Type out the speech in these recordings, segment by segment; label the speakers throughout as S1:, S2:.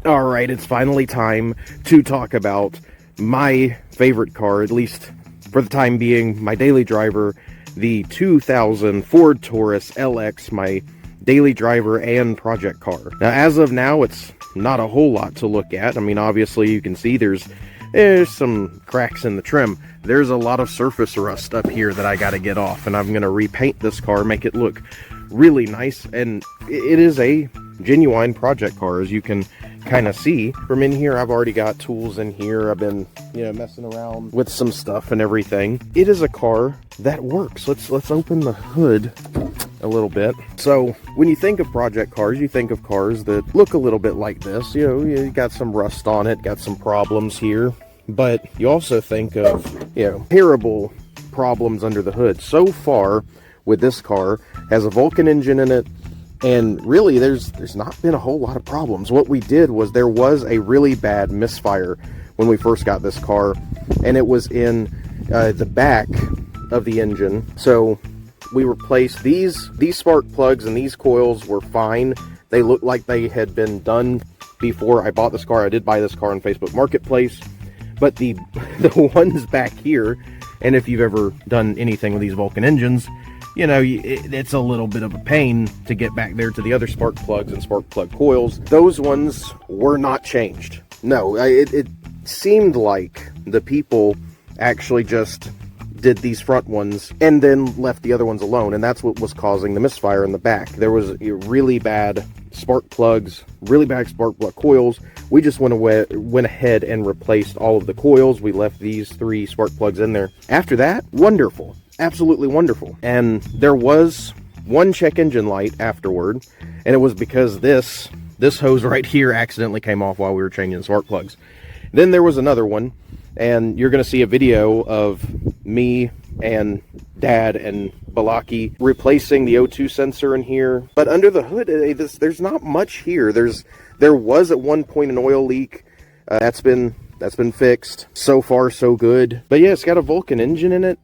S1: All right, it's finally time to talk about my favorite car, at least for the time being, my daily driver, the 2000 Ford Taurus LX, my daily driver and project car. Now, as of now, it's not a whole lot to look at. I mean, obviously, you can see there's some cracks in the trim. There's a lot of surface rust up here that I got to get off, and I'm going to repaint this car, make it look really nice, and it is a genuine project car, as you can kind of see from in here. I've already got tools in here. I've been, messing around with some stuff and everything. It is a car that works. Let's open the hood a little bit. So when you think of project cars, you think of cars that look a little bit like this. You got some rust on it, got some problems here, but you also think of, terrible problems under the hood. So far with this car, has a Vulcan engine in it, and really there's not been a whole lot of problems. What we did was there was a really bad misfire when we first got this car, and it was in the back of the engine. So we replaced these spark plugs, and these coils were fine. They looked like they had been done before I bought this car. I did buy this car on Facebook Marketplace, but the ones back here, and if you've ever done anything with these Vulcan engines, it's a little bit of a pain to get back there to the other spark plugs and spark plug coils. Those ones were not changed. No, it seemed like the people actually just did these front ones and then left the other ones alone, and that's what was causing the misfire in the back. There was really bad spark plugs, really bad spark plug coils. We just went ahead and replaced all of the coils. We left these 3 spark plugs in there. After that, wonderful. Absolutely wonderful. And there was one check engine light afterward, and it was because this hose right here accidentally came off while we were changing spark plugs. Then there was another one, and you're going to see a video of me and Dad and Balaki replacing the O2 sensor in here. But under the hood, there's not much here. There was at one point an oil leak. That's been fixed. So far, so good. But yeah, it's got a Vulcan engine in it.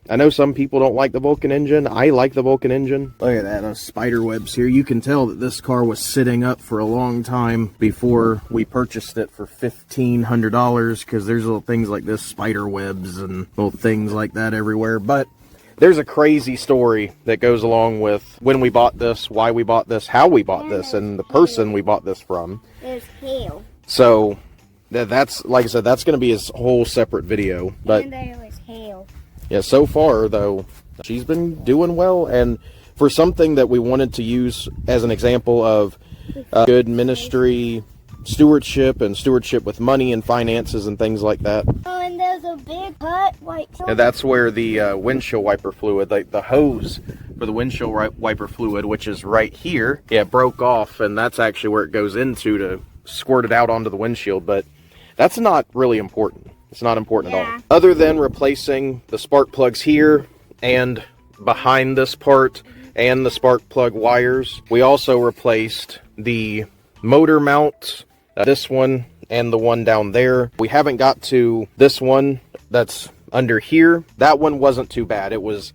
S1: I know some people don't like the Vulcan engine. I like the Vulcan engine. Look at that, spider webs here. You can tell that this car was sitting up for a long time before we purchased it for $1,500, because there's little things like this, spider webs and little things like that everywhere. But there's a crazy story that goes along with when we bought this, why we bought this, how we bought this, and the person we bought this from.
S2: There's hail.
S1: So that's, like I said, that's going to be a whole separate video. But
S2: and there was hail.
S1: Yeah, so far, though, she's been doing well, and for something that we wanted to use as an example of good ministry stewardship and stewardship with money and finances and things like that.
S2: Oh, and there's a big hut right here.
S1: And that's where the windshield wiper fluid, like the hose for the windshield wiper fluid, which is right here, broke off, and that's actually where it goes into to squirt it out onto the windshield, but that's not really important. It's not important at all. Other than replacing the spark plugs here and behind this part and the spark plug wires, we also replaced the motor mount, this one and the one down there. We haven't got to this one that's under here. That one wasn't too bad. It was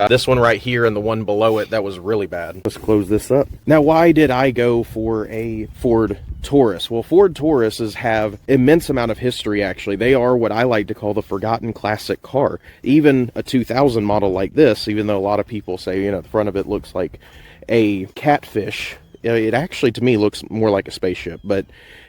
S1: this one right here and the one below it that was really bad. Let's close this up. Now, why did I go for a Ford Taurus? Well, Ford Tauruses have immense amount of history, actually. They are what I like to call the forgotten classic car. Even a 2000 model like this, even though a lot of people say, the front of it looks like a catfish, it actually, to me, looks more like a spaceship. But,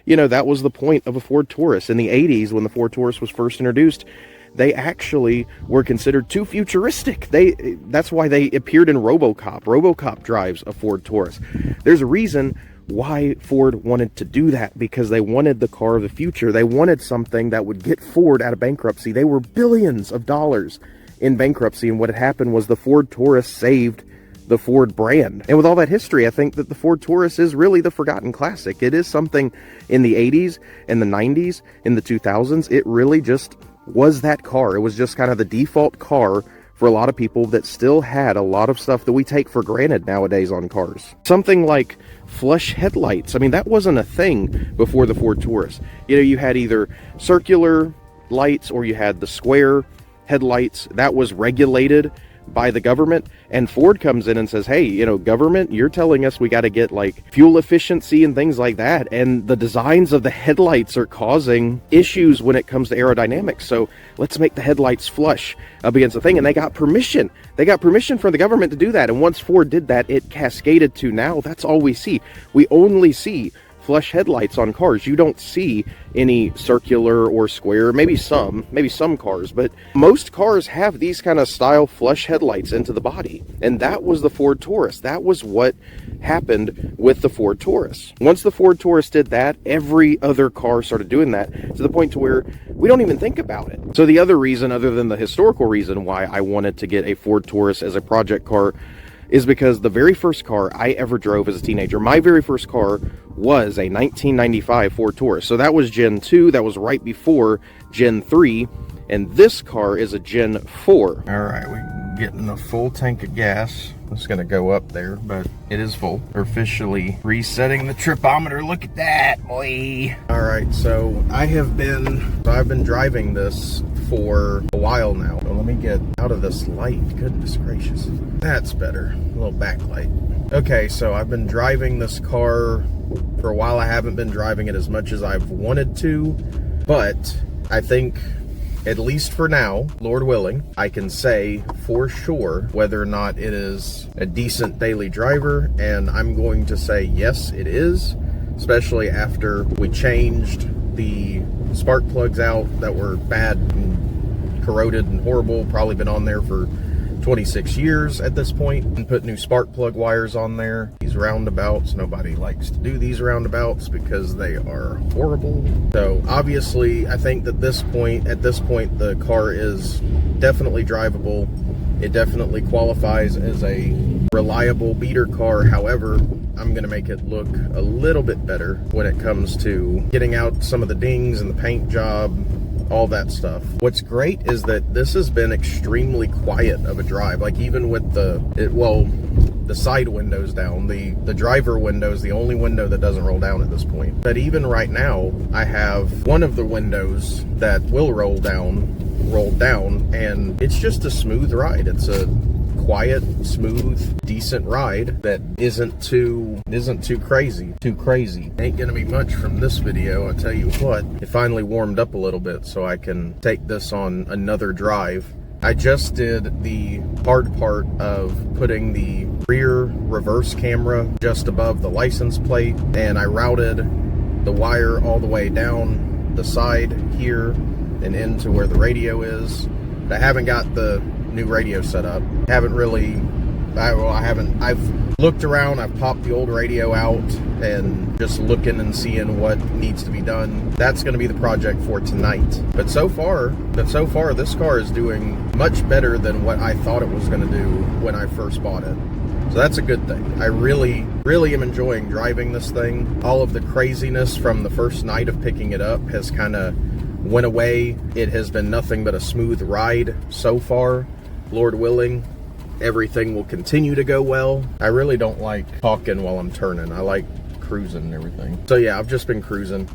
S1: that was the point of a Ford Taurus. In the 80s, when the Ford Taurus was first introduced, they actually were considered too futuristic. That's why they appeared in RoboCop. RoboCop drives a Ford Taurus. There's a reason why Ford wanted to do that, because they wanted the car of the future. They wanted something that would get Ford out of bankruptcy. They were billions of dollars in bankruptcy, and what had happened was the Ford Taurus saved the Ford brand. And with all that history, I think that the Ford Taurus is really the forgotten classic. It is something in the 80s, in the 90s, in the 2000s. It really just was that car. It was just kind of the default car for a lot of people that still had a lot of stuff that we take for granted nowadays on cars. Something like flush headlights. I mean, that wasn't a thing before the Ford Taurus. You had either circular lights or you had the square headlights. That was regulated by the government, and Ford comes in and says, hey, you know, government, you're telling us we got to get like fuel efficiency and things like that, and the designs of the headlights are causing issues when it comes to aerodynamics, so let's make the headlights flush up against the thing. And they got permission from the government to do that, and once Ford did that, it cascaded to now that's all we see. We only see flush headlights on cars. You don't see any circular or square, maybe some cars, but most cars have these kind of style flush headlights into the body. And that was the Ford Taurus. That was what happened with the Ford Taurus. Once the Ford Taurus did that, every other car started doing that, to the point to where we don't even think about it. So the other reason, other than the historical reason why I wanted to get a Ford Taurus as a project car, is because the very first car I ever drove as a teenager, my very first car was a 1995 Ford Taurus. So that was Gen 2, that was right before Gen 3, and this car is a Gen 4. All right, we're getting a full tank of gas. It's gonna go up there, but it is full. We're officially resetting the tripometer. Look at that, boy. All right, so I've been driving this for a while now. So let me get out of this light. Goodness gracious. That's better. A little backlight. Okay, so I've been driving this car for a while. I haven't been driving it as much as I've wanted to, but I think, at least for now, Lord willing, I can say for sure whether or not it is a decent daily driver, and I'm going to say yes, it is, especially after we changed the spark plugs out that were bad and corroded and horrible, probably been on there for 26 years at this point, and put new spark plug wires on there. These roundabouts, nobody likes to do these roundabouts because they are horrible. So obviously I think that at this point the car is definitely drivable. It definitely qualifies as a reliable beater car. However, I'm going to make it look a little bit better when it comes to getting out some of the dings and the paint job, all that stuff. What's great is that this has been extremely quiet of a drive. Like even with the side windows down, the driver window is the only window that doesn't roll down at this point. But even right now, I have one of the windows that will roll down, and it's just a smooth ride. It's a quiet, smooth, decent ride that isn't too crazy. Ain't gonna be much from this video, I'll tell you what. It finally warmed up a little bit so I can take this on another drive. I just did the hard part of putting the rear reverse camera just above the license plate, and I routed the wire all the way down the side here and into where the radio is. But I haven't got the new radio set up. I've looked around, I've popped the old radio out and just looking and seeing what needs to be done. That's going to be the project for tonight. But so far this car is doing much better than what I thought it was going to do when I first bought it. So that's a good thing. I really am enjoying driving this thing. All of the craziness from the first night of picking it up has kind of went away. It has been nothing but a smooth ride so far. Lord willing, everything will continue to go well. I really don't like talking while I'm turning. I like cruising and everything. So yeah, I've just been cruising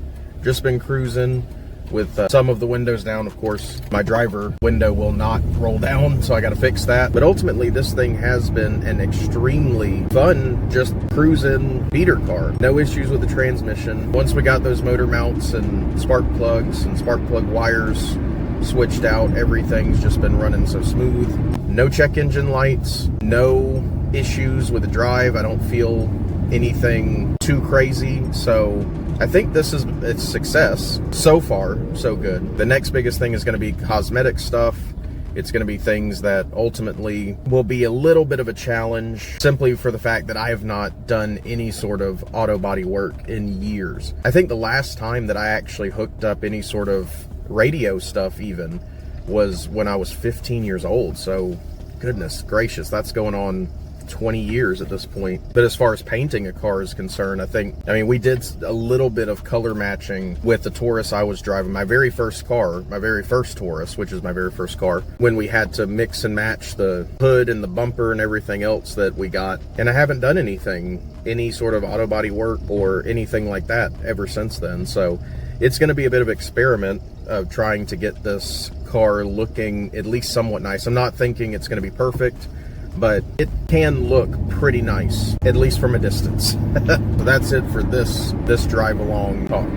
S1: with some of the windows down. Of course, my driver window will not roll down, so I got to fix that. But ultimately, this thing has been an extremely fun, just cruising beater car. No issues with the transmission. Once we got those motor mounts and spark plugs and spark plug wires switched out, everything's just been running so smooth. No check engine lights, no issues with the drive. I don't feel anything too crazy, so I think it's success. So far, so good. The next biggest thing is going to be cosmetic stuff. It's going to be things that ultimately will be a little bit of a challenge, simply for the fact that I have not done any sort of auto body work in years. I think the last time that I actually hooked up any sort of radio stuff even was when I was 15 years old. So goodness gracious, that's going on 20 years at this point. But as far as painting a car is concerned, I mean, we did a little bit of color matching with the Taurus I was driving, my very first car, my very first Taurus, which is my very first car, when we had to mix and match the hood and the bumper and everything else that we got. And I haven't done any sort of auto body work or anything like that ever since then. So it's going to be a bit of experiment of trying to get this car looking at least somewhat nice. I'm not thinking it's going to be perfect, but it can look pretty nice, at least from a distance. So that's it for this drive along talk.